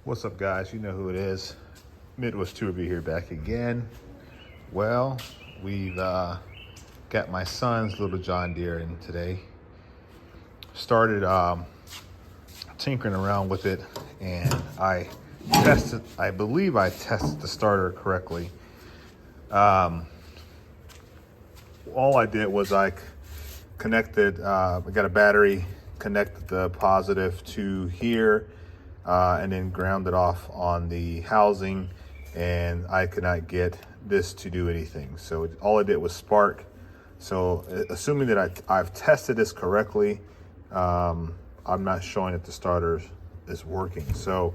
What's up, guys? You know who it is. Midwest Tour here back again. Well, we've got my son's little John Deere in today. Started tinkering around with it, and I believe I tested the starter correctly. All I did was I connected, I got a battery, connected the positive to here, and then ground it off on the housing, and I could not get this to do anything. So all I did was spark. So assuming that I've tested this correctly, I'm not showing that the starter is working. So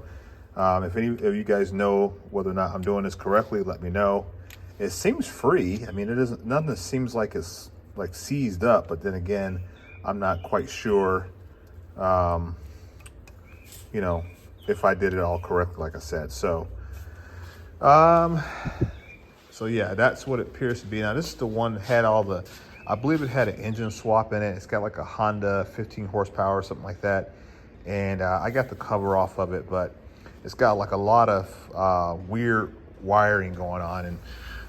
if any of you guys know whether or not I'm doing this correctly, let me know. It seems free. I mean, it isn't, nothing seems like it's like seized up, but then again, I'm not quite sure, you know, if I did it all correctly, like I said. So yeah, that's what it appears to be. Now, this is the one that had all the, I believe it had an engine swap in it. It's got like a Honda 15 horsepower or something like that. And I got the cover off of it, but it's got like a lot of weird wiring going on. And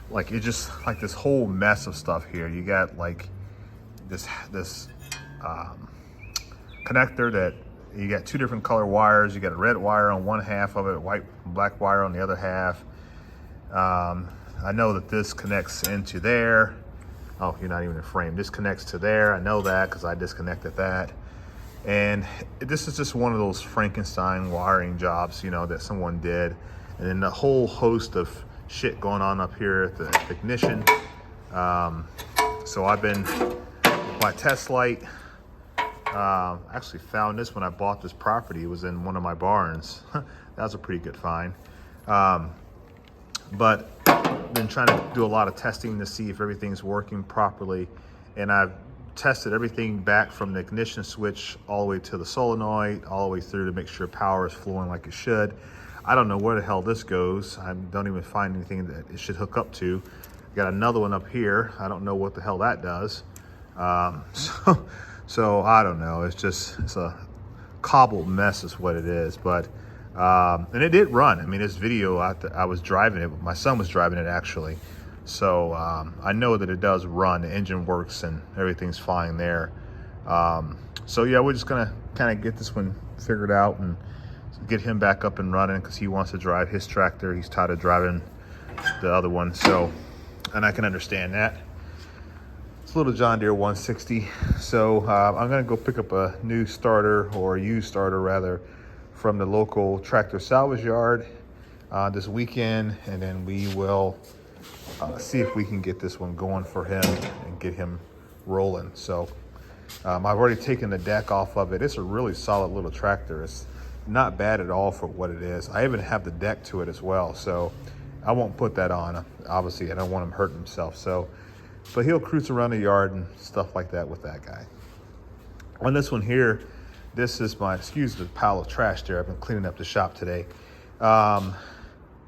like, it just like this whole mess of stuff here. You got like this connector that you got two different color wires. You got a red wire on one half of it, white and black wire on the other half. I know that this connects into there. Oh, you're not even in frame. This connects to there. I know that because I disconnected that. And this is just one of those Frankenstein wiring jobs, you know, that someone did. And then the whole host of shit going on up here at the ignition. So I've been, my test light, actually found this when I bought this property. It was in one of my barns. That was a pretty good find. But been trying to do a lot of testing to see if everything's working properly. And I've tested everything back from the ignition switch all the way to the solenoid, all the way through to make sure power is flowing like it should. I don't know where the hell this goes. I don't even find anything that it should hook up to. Got another one up here. I don't know what the hell that does. So I don't know. It's a cobbled mess is what it is. But and it did run. I mean, this video, I was driving it. My son was driving it actually. So I know that it does run. The engine works and everything's fine there. So yeah, we're just gonna kind of get this one figured out and get him back up and running because he wants to drive his tractor. He's tired of driving the other one. So, and I can understand that. It's a little John Deere 160. So I'm gonna go pick up a new starter, or a used starter rather, from the local tractor salvage yard this weekend, and then we will see if we can get this one going for him and get him rolling. So I've already taken the deck off of it. It's a really solid little tractor. It's not bad at all for what it is. I even have the deck to it as well, so I won't put that on. Obviously, I don't want him hurting himself. So, but he'll cruise around the yard and stuff like that with that guy. On this one here, this is my, excuse the pile of trash there. I've been cleaning up the shop today.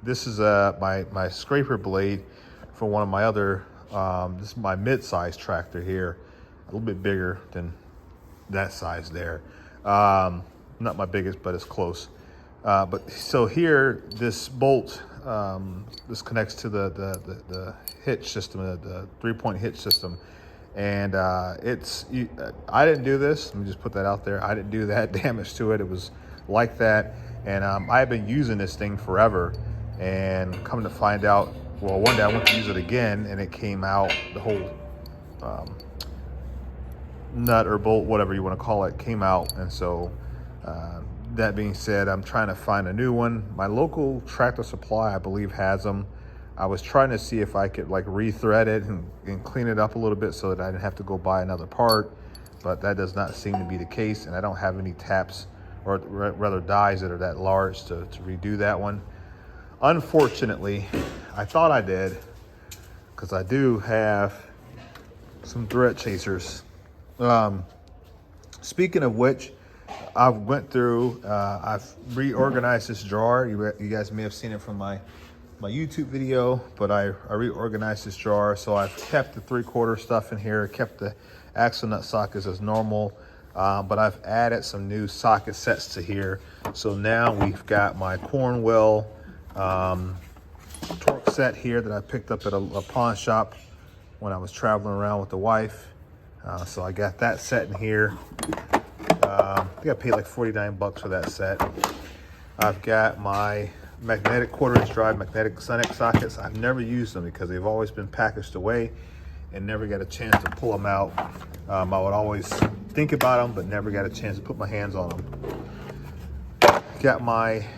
This is my scraper blade for one of my other, this is my mid-size tractor here, a little bit bigger than that size there. Not my biggest, but it's close. But so here, this bolt, this connects to the hitch system, the 3-point hitch system. And I didn't do this. Let me just put that out there. I didn't do that damage to it. It was like that. And I've been using this thing forever. And coming to find out, well, one day I went to use it again, and it came out, the whole nut or bolt, whatever you want to call it, came out. And so that being said, I'm trying to find a new one. My local Tractor Supply, I believe, has them. I was trying to see if I could like rethread it and clean it up a little bit so that I didn't have to go buy another part, but that does not seem to be the case. And I don't have any taps, or rather dies, that are that large to redo that one. Unfortunately, I thought I did, because I do have some thread chasers. Speaking of which, I went through, I've reorganized this drawer. You guys may have seen it from my YouTube video, but I reorganized this drawer. So I've kept the 3/4 stuff in here, kept the axle nut sockets as normal, but I've added some new socket sets to here So now we've got my Cornwell torque set here that I picked up at a pawn shop when I was traveling around with the wife. So I got that set in here. I think I paid like 49 bucks for that set. I've got my magnetic 1/4-inch drive magnetic Sunex sockets. I've never used them because they've always been packaged away and never got a chance to pull them out. I would always think about them, but never got a chance to put my hands on them. Got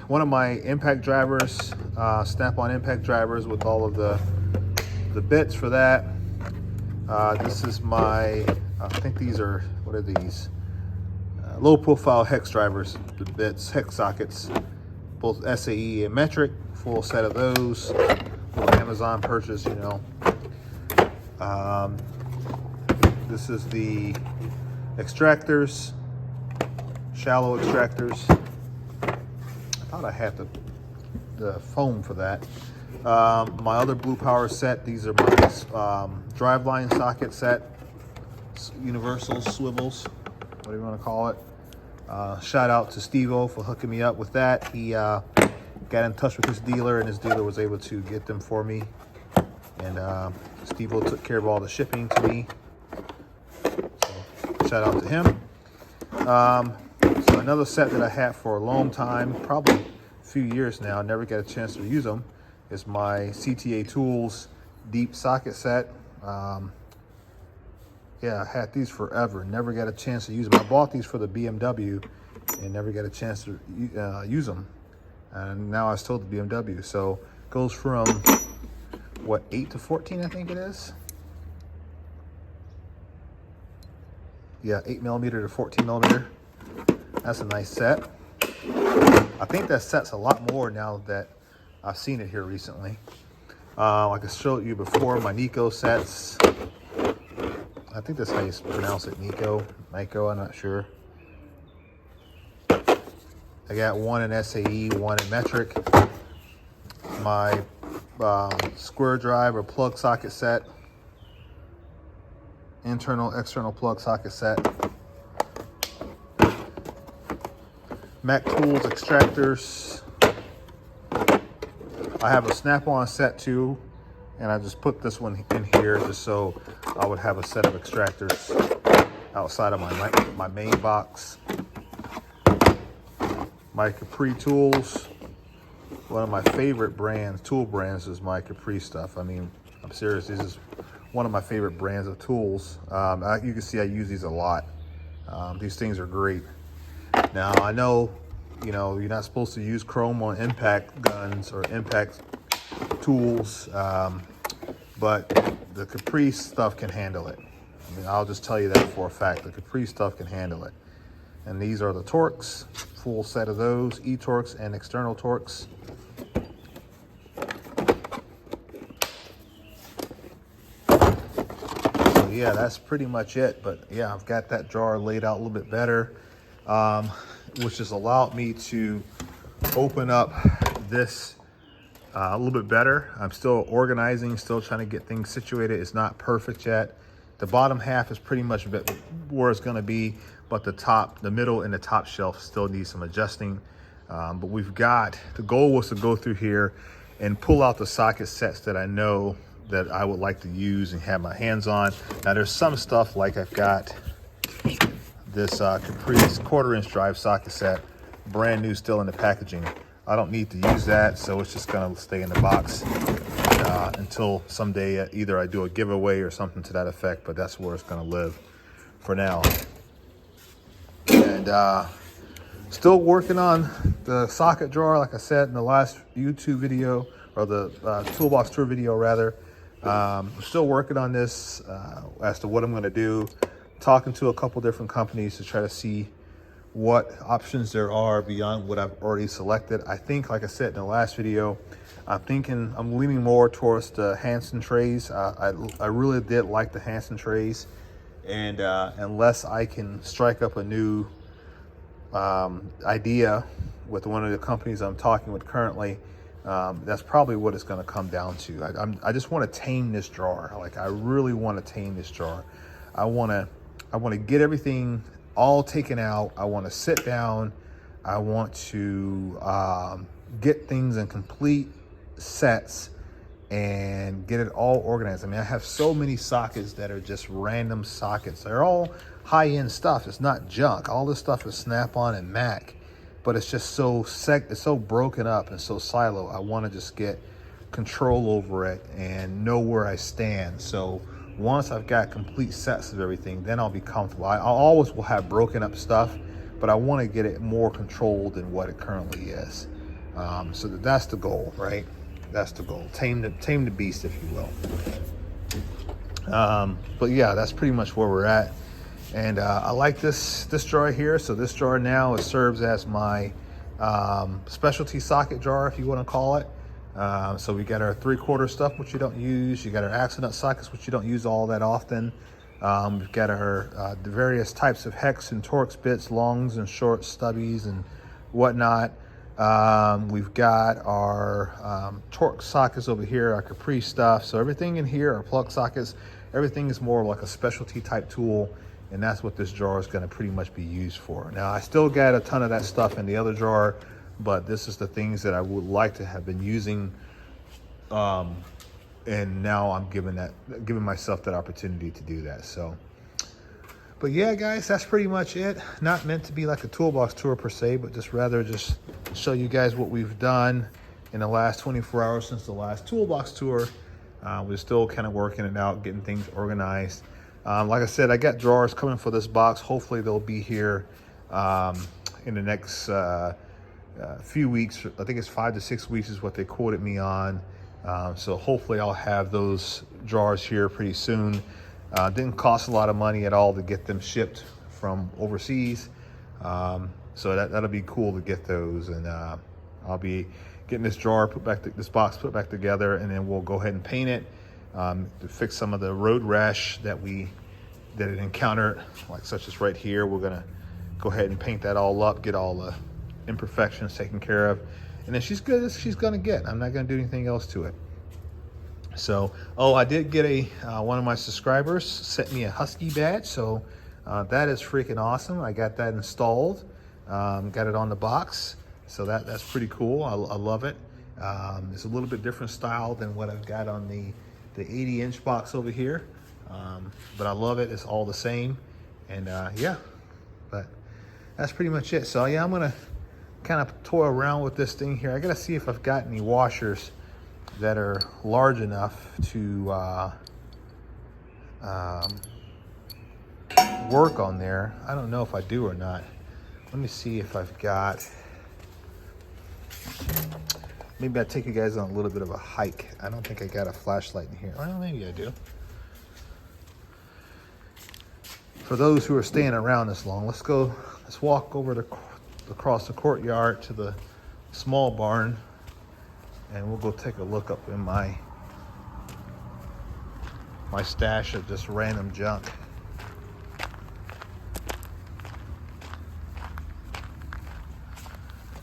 one of my impact drivers, Snap-on impact drivers with all of the bits for that. This is my, I think these are, what are these? Low profile hex drivers, the bits, hex sockets, both SAE and metric, full set of those. Little Amazon purchase, you know. This is the extractors, shallow extractors. I thought I had the foam for that. My other Blue Power set, these are my driveline socket set, universal swivels, whatever you want to call it. Shout out to Steve-O for hooking me up with that. He got in touch with his dealer, and his dealer was able to get them for me. And Steve-O took care of all the shipping to me. So shout out to him. So another set that I had for a long time, probably a few years now, never got a chance to use them, is my CTA Tools deep socket set. Yeah, I had these forever, never got a chance to use them. I bought these for the BMW and never got a chance to use them. And now I was told the BMW. So it goes from, what, 8 to 14, I think it is? Yeah, 8mm to 14mm. That's a nice set. I think that set's a lot more now that I've seen it here recently. Like I showed you before, my Nico sets. I think that's how you pronounce it, Nico, I'm not sure. I got one in SAE, one in metric. My square drive or plug socket set. Internal, external plug socket set. Mac Tools extractors. I have a Snap-on set too, and I just put this one in here just so I would have a set of extractors outside of my main box. My Capri tools. One of my favorite brands, tool brands, is my Capri stuff. I mean, I'm serious. This is one of my favorite brands of tools. You can see I use these a lot. These things are great. Now, I know, you know, you're not supposed to use chrome on impact guns or impact tools, but the Capri stuff can handle it. I mean, I'll just tell you that for a fact. The Capri stuff can handle it. And these are the Torx, full set of those, E-Torx and external Torx. So yeah, that's pretty much it. But yeah, I've got that jar laid out a little bit better, which has allowed me to open up this a little bit better. I'm still organizing, still trying to get things situated. It's not perfect yet. The bottom half is pretty much where it's gonna be, but the top, the middle and the top shelf still need some adjusting. But the goal was to go through here and pull out the socket sets that I know that I would like to use and have my hands on. Now there's some stuff, like I've got this Caprice 1/4-inch drive socket set, brand new, still in the packaging. I don't need to use that, so it's just gonna stay in the box until someday either I do a giveaway or something to that effect, but that's where it's gonna live for now. And still working on the socket drawer, like I said in the last YouTube video, or the toolbox tour video rather. I'm still working on this as to what I'm gonna do. Talking to a couple different companies to try to see what options there are beyond what I've already selected. I think, like I said in the last video, I'm leaning more towards the Hansen trays. I really did like the Hansen trays, and unless I can strike up a new idea with one of the companies I'm talking with currently, that's probably what it's going to come down to. I just want to tame this jar. Like, I really want to tame this jar. I want to get everything all taken out. I want to sit down, I want to get things in complete sets and get it all organized. I mean, I have so many sockets that are just random sockets. They're all high-end stuff. It's not junk. All this stuff is Snap-on and Mac, but it's just it's so broken up and so siloed. I want to just get control over it and know where I stand. So once I've got complete sets of everything, then I'll be comfortable. I always will have broken up stuff, but I want to get it more controlled than what it currently is. So that's the goal, right? That's the goal. Tame the beast, if you will. But yeah, that's pretty much where we're at. And I like this drawer here. So this drawer now, it serves as my specialty socket drawer, if you want to call it. So we got our 3/4 stuff, which you don't use. You got our axle nut sockets, which you don't use all that often. We've got our the various types of hex and Torx bits, longs and shorts, stubbies and whatnot. We've got our Torx sockets over here, our Caprice stuff. So everything in here, our plug sockets, everything is more like a specialty type tool, and that's what this drawer is going to pretty much be used for. Now, I still got a ton of that stuff in the other drawer, but this is the things that I would like to have been using, and now I'm giving myself that opportunity to do that. So, but yeah, guys, that's pretty much it. Not meant to be like a toolbox tour per se, but just rather just show you guys what we've done in the last 24 hours since the last toolbox tour. We're still kind of working it out, getting things organized. Like I said, I got drawers coming for this box. Hopefully they'll be here in the next few weeks. I think it's 5 to 6 weeks is what they quoted me on. So hopefully I'll have those drawers here pretty soon. Didn't cost a lot of money at all to get them shipped from overseas. So that'll be cool to get those. And I'll be getting this drawer this box put back together, and then we'll go ahead and paint it to fix some of the road rash that it encountered, like such as right here. We're gonna go ahead and paint that all up, get all the imperfections taken care of, and then she's good as she's gonna get. I'm not gonna do anything else to it. So, I did get one of my subscribers sent me a Husky badge, so that is freaking awesome. I got that installed, got it on the box, so that's pretty cool. I love it. It's a little bit different style than what I've got on the 80-inch box over here, but I love it. It's all the same, and yeah, but that's pretty much it. So yeah, I'm gonna kind of toy around with this thing here. I gotta see if I've got any washers that are large enough to work on there. I don't know if I do or not. Let me see if I've got. Maybe I'll take you guys on a little bit of a hike. I don't think I got a flashlight in here. Well, maybe I do. For those who are staying around this long, let's walk over across the courtyard to the small barn, and we'll go take a look up in my stash of just random junk.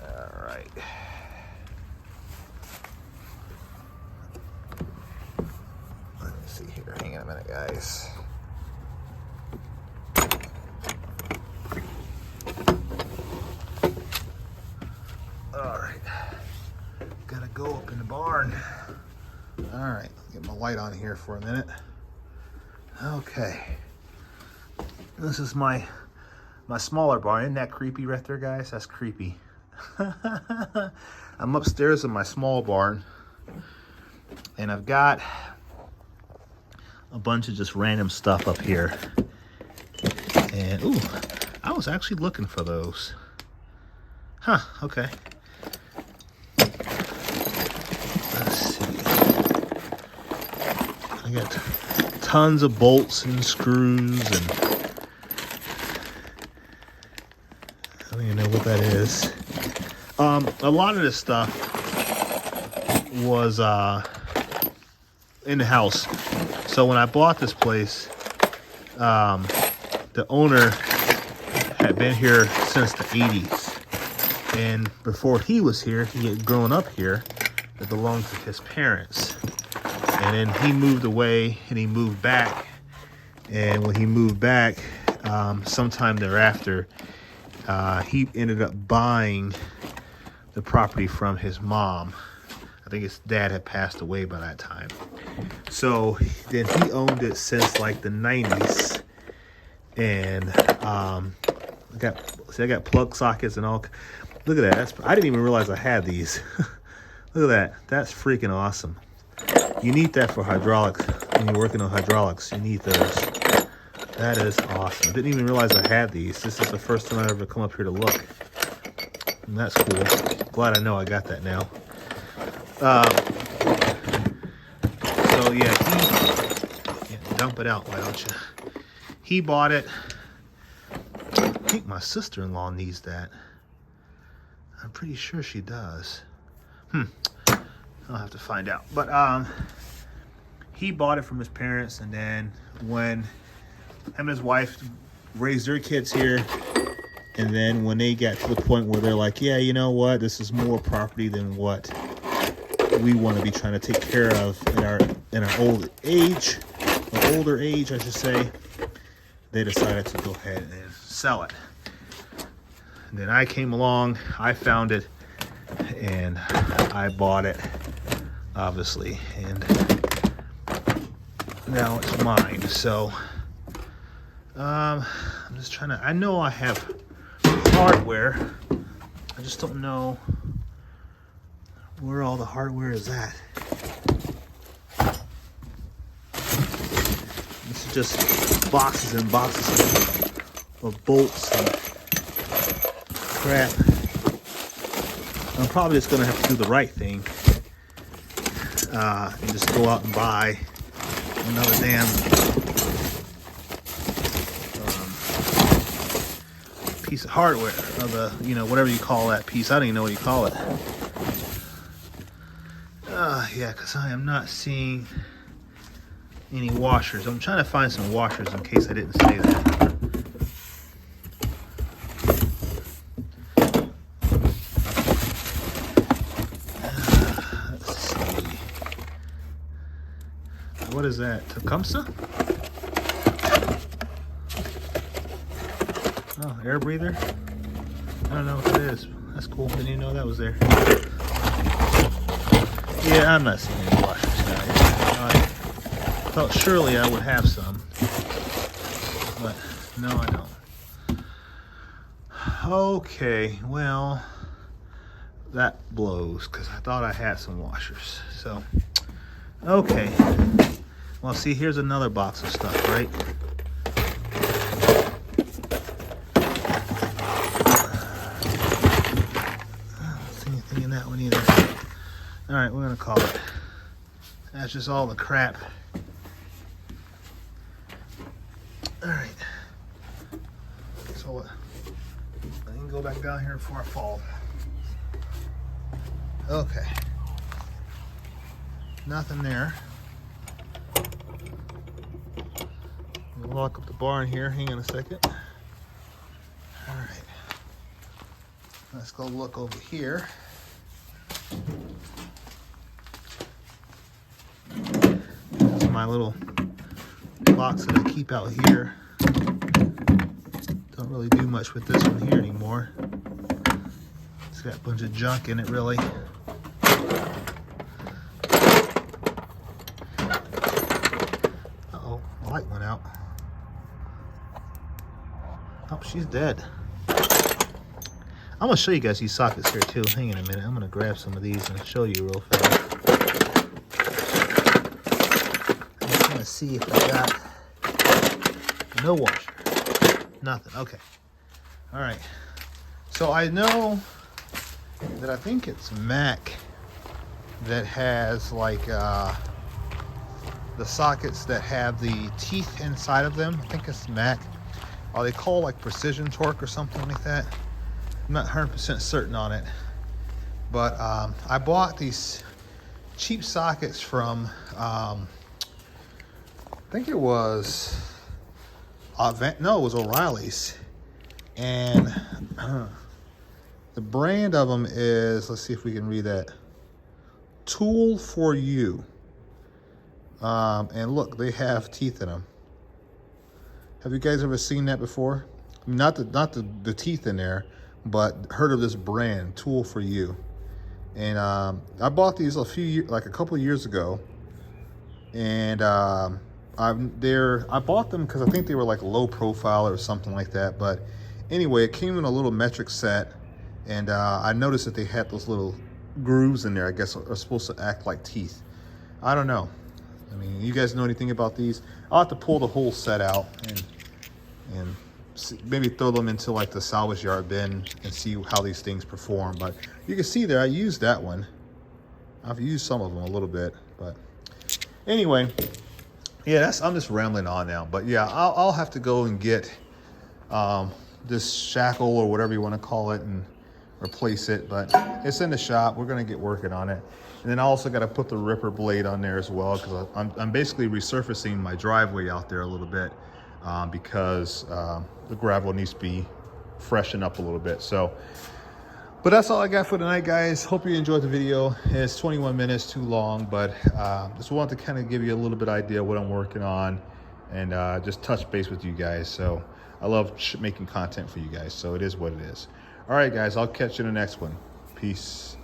All right. Let me see here. Hang on a minute, guys. All right. Gotta go up in the barn. All right, get my light on here for a minute. Okay. This is my smaller barn. Isn't that creepy right there, guys? That's creepy. I'm upstairs in my small barn, and I've got a bunch of just random stuff up here. And ooh, I was actually looking for those. Huh, okay. Let's see. I got tons of bolts and screws, and I don't even know what that is. A lot of this stuff was in the house. So when I bought this place, the owner had been here since the 80s. And before he was here, he had grown up here. It belonged to his parents. And then he moved away and he moved back. And when he moved back, sometime thereafter, he ended up buying the property from his mom. I think his dad had passed away by that time. So then he owned it since like the 90s. And I got plug sockets and all. Look at that. I didn't even realize I had these. Look at that. That's freaking awesome. You need that for hydraulics. When you're working on hydraulics, you need those. That is awesome. I didn't even realize I had these. This is the first time I ever come up here to look. And that's cool. Glad I know I got that now. So yeah, dump it out, why don't you? He bought it. I think my sister-in-law needs that. I'm pretty sure she does. I'll have to find out. But he bought it from his parents, and then when him and his wife raised their kids here, and then when they got to the point where they're like, yeah, you know what, this is more property than what we want to be trying to take care of in our older age, I should say, they decided to go ahead and sell it. And then I came along, I found it, and I bought it, obviously, and now it's mine. So I'm just trying to, I know I have hardware, I just don't know where all the hardware is at. This is just boxes and boxes of bolts and crap. I'm probably just gonna have to do the right thing and just go out and buy another damn piece of hardware, or the, you know, whatever you call that piece. I don't even know what you call it. Yeah, because I am not seeing any washers. I'm trying to find some washers in case I didn't say that. Let's see. What is that? Tecumseh? Oh, air breather? I don't know what that is. That's cool. Didn't even know that was there. Yeah, I'm not seeing any washers, guys. I thought surely I would have some, but no, I don't. Okay, well, that blows, because I thought I had some washers. So, okay. Well, see, here's another box of stuff, right? I don't see anything in that one either. All right, we're gonna call it. That's just all the crap. All right. So I can go back down here before I fall. Okay. Nothing there. We'll lock up the barn here. Hang on a second. All right. Let's go look over here. This is my little box that I keep out here. Don't really do much with this one here anymore. It's got a bunch of junk in it, really. Uh-oh, the light went out. Oh, she's dead. I'm gonna show you guys these sockets here too. Hang on a minute. I'm gonna grab some of these and show you real fast. I'm just gonna see if I got no washer. Nothing. Okay. All right. So I know that I think it's Mac that has like the sockets that have the teeth inside of them. I think it's Mac. Are they called like Precision Torque or something like that? I'm not 100% certain on it, but I bought these cheap sockets from I think it was it was O'Reilly's, and the brand of them is, let's see if we can read that, Tool for You. And look, they have teeth in them. Have you guys ever seen that before? not the teeth in there, but heard of this brand, Tool for You. And I bought these like a couple of years ago, and I bought them because I think they were like low profile or something like that. But anyway, it came in a little metric set, and I noticed that they had those little grooves in there. I guess are supposed to act like teeth. I don't know. I mean, you guys know anything about these? I'll have to pull the whole set out and maybe throw them into like the salvage yard bin and see how these things perform. But you can see there, I used that one. I've used some of them a little bit, but anyway, yeah, I'm just rambling on now. But yeah, I'll have to go and get this shackle or whatever you want to call it and replace it. But it's in the shop. We're gonna get working on it. And then I also got to put the ripper blade on there as well, because I'm basically resurfacing my driveway out there a little bit because the gravel needs to be freshened up a little bit. So, but that's all I got for tonight, guys. Hope you enjoyed the video. It's 21 minutes too long, but just wanted to kind of give you a little bit idea what I'm working on and just touch base with you guys. So I love making content for you guys. So it is what it is. All right, guys, I'll catch you in the next one. Peace.